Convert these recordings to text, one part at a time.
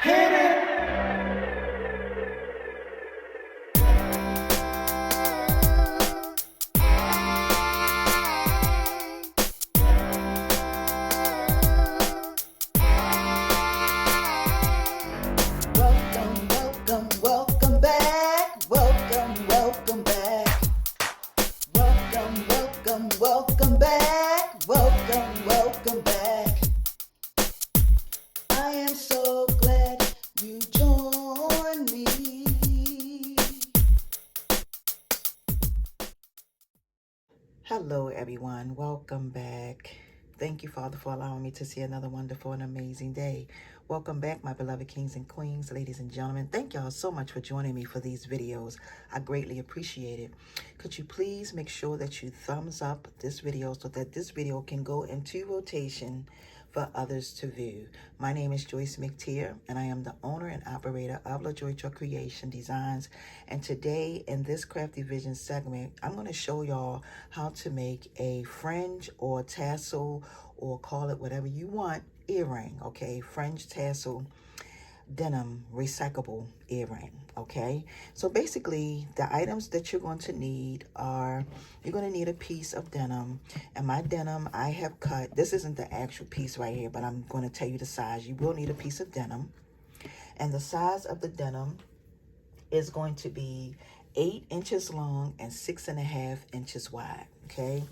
Hit it. Welcome, welcome, welcome back. Welcome, welcome back. Welcome, welcome, welcome back. Welcome, welcome back. I am so glad you joined me. Hello, everyone. Welcome back. Thank you, Father, for allowing me to see another wonderful and amazing day. Welcome back, my beloved kings and queens, ladies and gentlemen. Thank y'all so much for joining me for these videos. I greatly appreciate it. Could you please make sure that you thumbs up this video so that this video can go into rotation for others to view. My name is Joyce McTeer, and I am the owner and operator of LaJoy Truck Creation Designs. And today in this Crafty Vision segment, I'm going to show y'all how to make a fringe or tassel, or call it whatever you want, earring, okay? Fringe, tassel, denim, recyclable earring, okay? So basically, the items that you're going to need are, you're going to need a piece of denim. And my denim, I have cut, this isn't the actual piece right here, but I'm going to tell you the size. You will need a piece of denim. And the size of the denim is going to be 8 inches long and 6.5 inches wide, okay?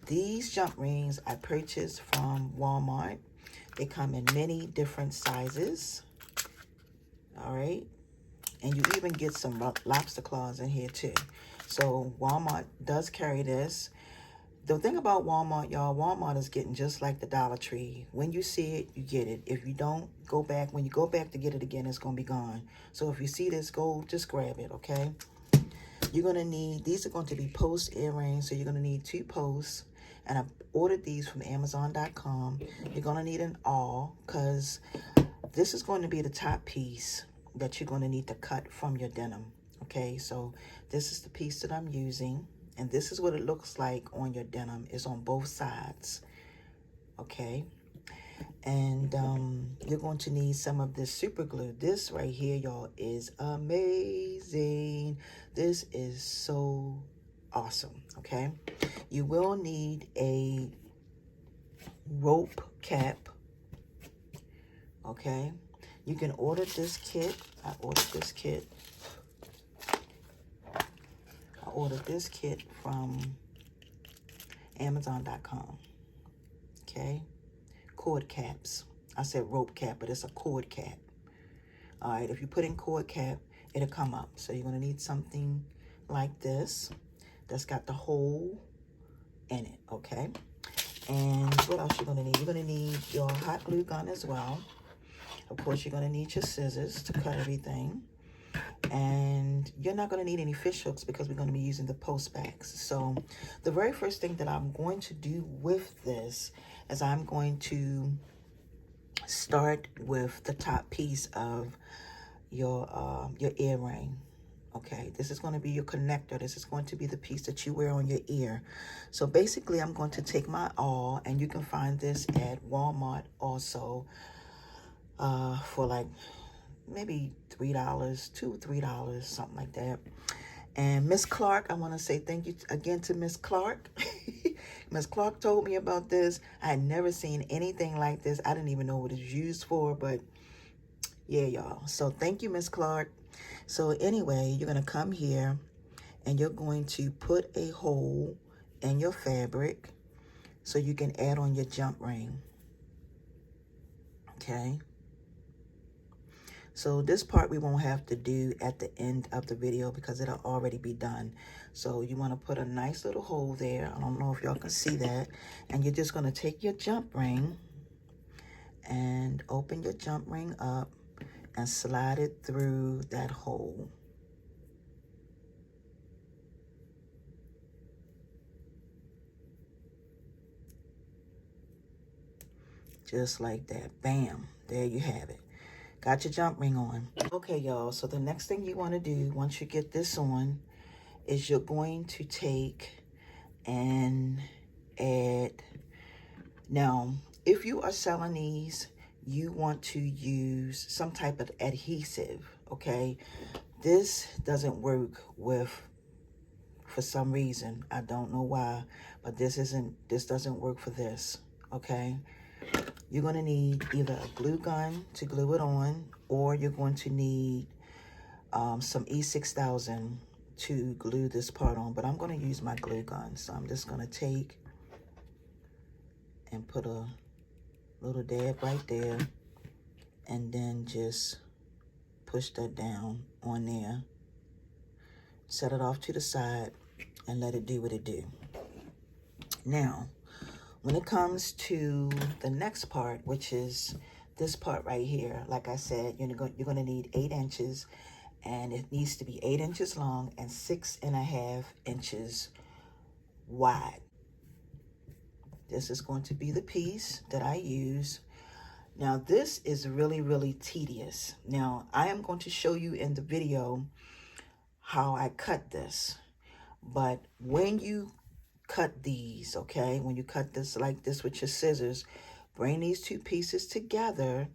These jump rings I purchased from Walmart. They come in many different sizes. All right, and you even get some lobster claws in here too. So Walmart does carry this. The thing about Walmart, y'all, Walmart is getting just like the Dollar Tree. When you see it, you get it. If you don't, go back. When you go back to get it again, it's going to be gone. So if you see this, go just grab it, okay? You're going to need, these are going to be post earrings, so you're going to need 2 posts. And I ordered these from Amazon.com. You're going to need an awl, because this is going to be the top piece that you're going to need to cut from your denim, okay? So this is the piece that I'm using, and this is what it looks like on your denim. It's on both sides, okay? And you're going to need some of this super glue. This right here, y'all, is amazing. This is so awesome, okay? You will need a rope cap, okay? You can order this kit. I ordered this kit. I ordered this kit from Amazon.com, okay? Cord caps. I said rope cap, but it's a cord cap. All right, if you put in cord cap, it'll come up. So you're gonna need something like this that's got the hole in it, okay? And what else you're gonna need? You're gonna need your hot glue gun as well. Of course, you're going to need your scissors to cut everything. And you're not going to need any fish hooks because we're going to be using the post backs. So the very first thing that I'm going to do with this is I'm going to start with the top piece of your earring. Okay, this is going to be your connector. This is going to be the piece that you wear on your ear. So basically, I'm going to take my awl, and you can find this at Walmart also, for like maybe $3, $2, $3, something like that. And Miss Clark, I want to say thank you again to Miss Clark. Miss Clark told me about this. I had never seen anything like this. I didn't even know what it's used for, but yeah, y'all. So thank you, Miss Clark. So anyway, you're going to come here and you're going to put a hole in your fabric so you can add on your jump ring. Okay. So this part we won't have to do at the end of the video because it'll already be done. So you want to put a nice little hole there. I don't know if y'all can see that. And you're just going to take your jump ring and open your jump ring up and slide it through that hole. Just like that. Bam. There you have it. Got your jump ring on. Okay, y'all. So the next thing you want to do once you get this on is you're going to take and add. Now, if you are selling these, you want to use some type of adhesive, okay? This doesn't work with, for some reason, I don't know why, but this doesn't work for this, okay? You're going to need either a glue gun to glue it on, or you're going to need some E6000 to glue this part on, but I'm going to use my glue gun. So I'm just going to take and put a little dab right there, and then just push that down on there, set it off to the side, and let it do what it do. Now, when it comes to the next part, which is this part right here, like I said, you're going to need 8 inches, and it needs to be 8 inches long and 6.5 inches wide. This is going to be the piece that I use. Now, this is really, really tedious. Now, I am going to show you in the video how I cut this. But when you cut these, okay, when you cut this like this with your scissors, bring these two pieces together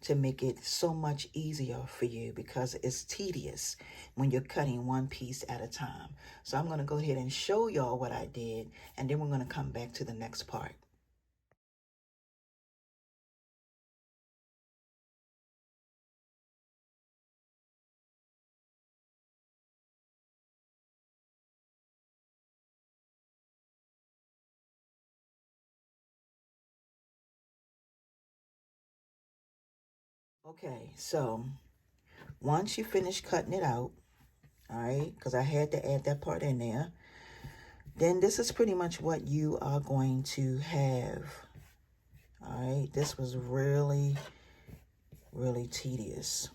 to make it so much easier for you, because it's tedious when you're cutting one piece at a time. So I'm going to go ahead and show y'all what I did, and then we're going to come back to the next part. Okay, so once you finish cutting it out, all right, because I had to add that part in there, then this is pretty much what you are going to have. All right, this was really, really tedious.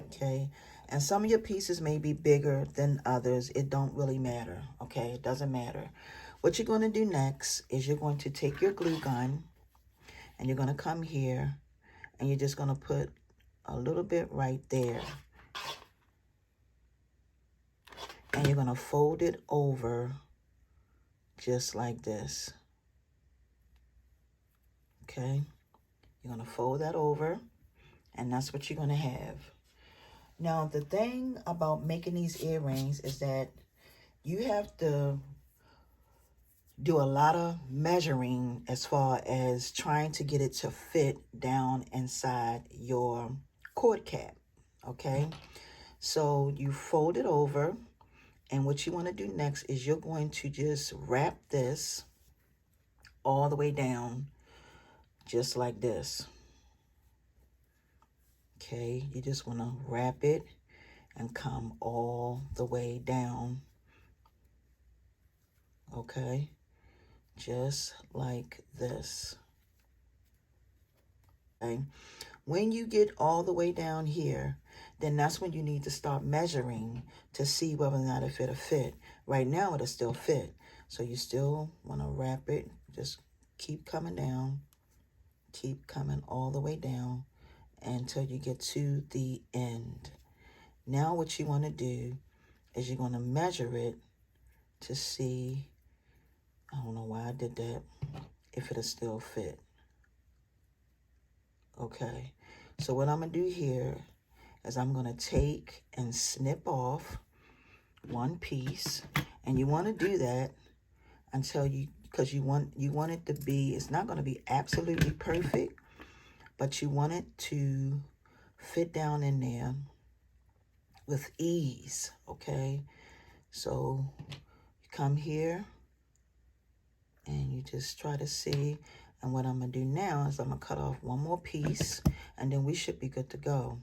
Okay, and some of your pieces may be bigger than others. It don't really matter. Okay, it doesn't matter. What you're going to do next is you're going to take your glue gun, and you're going to come here, and you're just going to put a little bit right there, and you're going to fold it over just like this. Okay, you're going to fold that over, and that's what you're going to have. Now, the thing about making these earrings is that you have to do a lot of measuring as far as trying to get it to fit down inside your cord cap, okay? So you fold it over, and what you want to do next is you're going to just wrap this all the way down, just like this. Okay, you just want to wrap it and come all the way down, okay? Just like this. Okay, when you get all the way down here, then that's when you need to start measuring to see whether or not if it'll fit. Right now, it'll still fit. So you still want to wrap it. Just keep coming down. Keep coming all the way down until you get to the end. Now what you want to do is you're going to measure it to see, I don't know why I did that, if it'll still fit. Okay, so what I'm going to do here is I'm going to take and snip off one piece, and you want to do that until because you want it to be, it's not going to be absolutely perfect, but you want it to fit down in there with ease, okay? So you come here and you just try to see, and what I'm going to do now is I'm going to cut off one more piece, and then we should be good to go.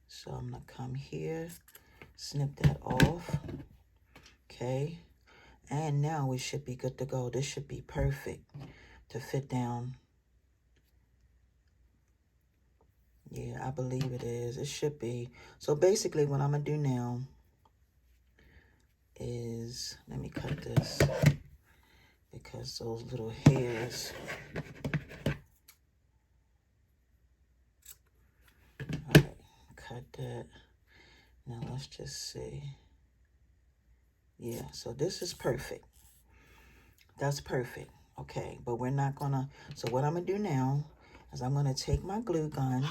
So I'm going to come here, snip that off, okay? And now we should be good to go. This should be perfect to fit down. Yeah, I believe it is. It should be. So basically what I'm going to do now is, let me cut this, because those little hairs. All right, cut that. Now let's just see. Yeah, so this is perfect. That's perfect. Okay, but we're not gonna, so what I'm gonna do now is I'm gonna take my glue gun.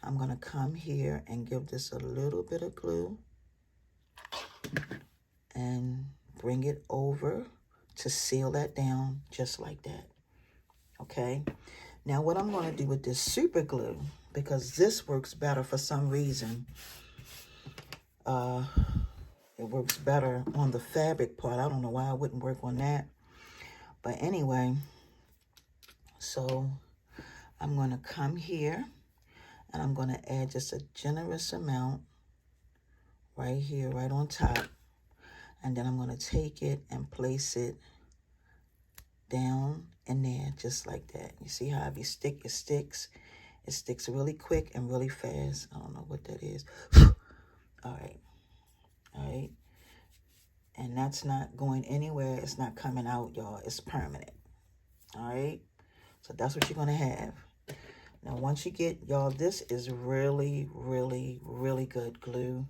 I'm gonna come here and give this a little bit of glue and bring it over to seal that down just like that. Okay, now what I'm gonna do with this super glue, because this works better for some reason, it works better on the fabric part. I don't know why it wouldn't work on that. But anyway, so I'm going to come here and I'm going to add just a generous amount right here, right on top. And then I'm going to take it and place it down in there just like that. You see how if you stick, it sticks. It sticks really quick and really fast. I don't know what that is. All right. All right. And that's not going anywhere. It's not coming out, y'all. It's permanent. All right. So that's what you're going to have. Now, once you get, y'all, this is really, really, really good glue.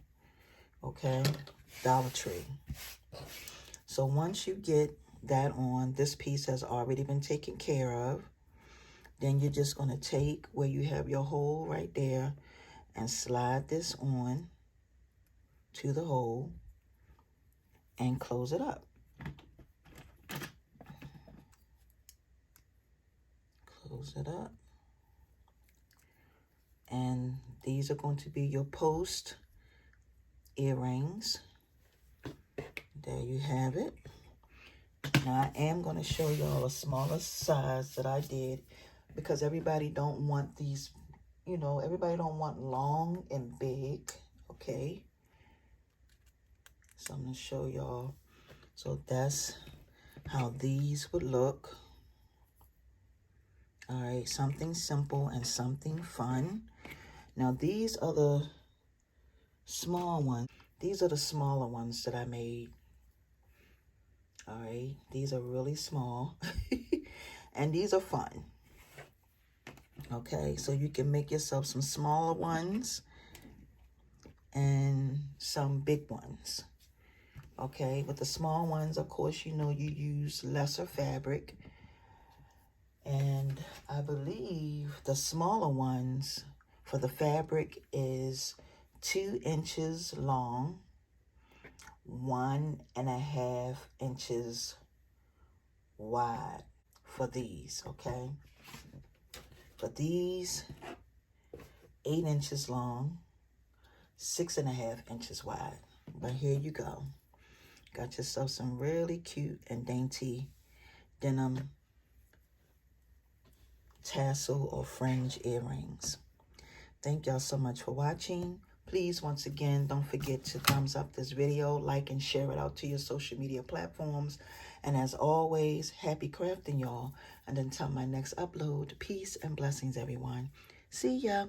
Okay. Dollar Tree. So once you get that on, this piece has already been taken care of. Then you're just going to take where you have your hole right there and slide this on to the hole and close it up. Close it up. And these are going to be your post earrings. There you have it. Now I am going to show y'all a smaller size that I did because everybody don't want these, you know, everybody don't want long and big, okay? So I'm going to show y'all. So that's how these would look. All right, something simple and something fun. Now these are the small ones. These are the smaller ones that I made. All right, these are really small and these are fun. Okay, so you can make yourself some smaller ones and some big ones. Okay, with the small ones, of course, you know, you use lesser fabric. And I believe the smaller ones for the fabric is 2 inches long, 1.5 inches wide for these, okay? For these, 8 inches long, 6.5 inches wide. But here you go. Got yourself some really cute and dainty denim tassel or fringe earrings. Thank y'all so much for watching. Please, once again, don't forget to thumbs up this video, like and share it out to your social media platforms. And as always, happy crafting, y'all. And until my next upload, peace and blessings, everyone. See ya.